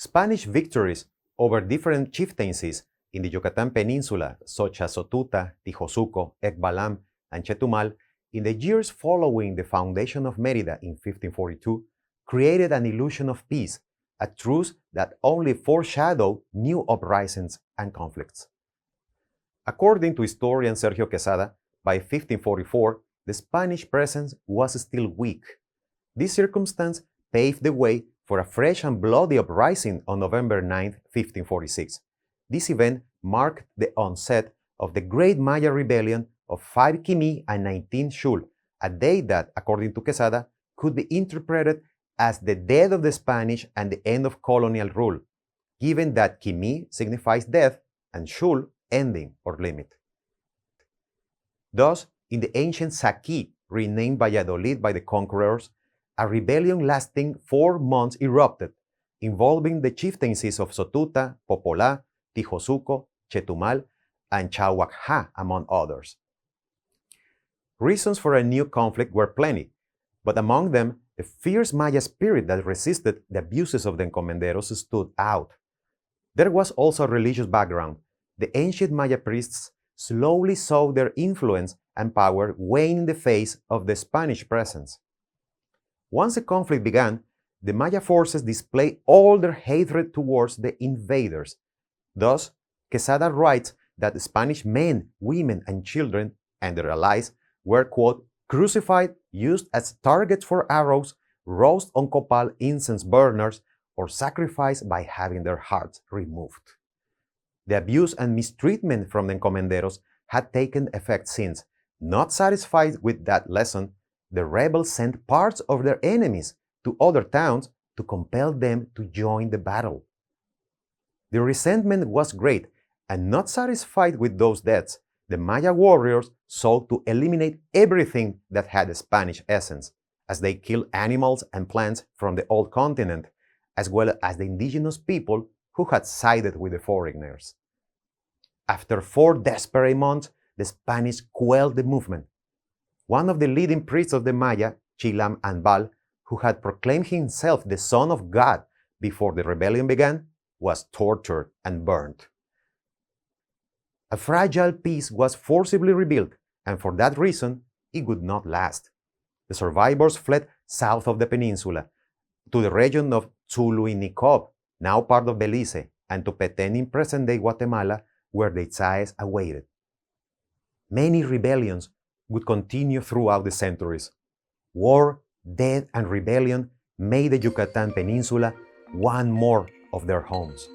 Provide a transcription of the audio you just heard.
Spanish victories over different chieftaincies in the Yucatan Peninsula, such as Sotuta, Tijosuco, Ecbalam, and Chetumal, in the years following the foundation of Mérida in 1542, created an illusion of peace, a truce that only foreshadowed new uprisings and conflicts. According to historian Sergio Quesada, by 1544, the Spanish presence was still weak. This circumstance paved the way for a fresh and bloody uprising on November 9, 1546. This event marked the onset of the Great Maya Rebellion of 5 Quimí and 19 Xul, a day that, according to Quesada, could be interpreted as the death of the Spanish and the end of colonial rule, given that Quimí signifies death and Xul ending or limit. Thus, in the ancient Saqui, renamed Valladolid by the conquerors, a rebellion lasting 4 months erupted, involving the chieftaincies of Sotuta, Popolá, Tijosuco, Chetumal, and Chahuacá, among others. Reasons for a new conflict were plenty, but among them, the fierce Maya spirit that resisted the abuses of the encomenderos stood out. There was also a religious background. The ancient Maya priests slowly saw their influence and power wane in the face of the Spanish presence. Once the conflict began, the Maya forces displayed all their hatred towards the invaders. Thus, Quesada writes that the Spanish men, women, and children, and their allies, were, quote, crucified, used as targets for arrows, roast on copal incense burners, or sacrificed by having their hearts removed. The abuse and mistreatment from the encomenderos had taken effect since, not satisfied with that lesson, the rebels sent parts of their enemies to other towns to compel them to join the battle. The resentment was great, and not satisfied with those deaths, the Maya warriors sought to eliminate everything that had a Spanish essence, as they killed animals and plants from the old continent, as well as the indigenous people who had sided with the foreigners. After 4 desperate months, the Spanish quelled the movement. One of the leading priests of the Maya, Chilam Anbal, who had proclaimed himself the Son of God before the rebellion began, was tortured and burned. A fragile peace was forcibly rebuilt, and for that reason, it would not last. The survivors fled south of the peninsula, to the region of Tzuluinicop, now part of Belize, and to Petén in present-day Guatemala, where the Itzaes awaited. Many rebellions would continue throughout the centuries. War, death, and rebellion made the Yucatan Peninsula one more of their homes.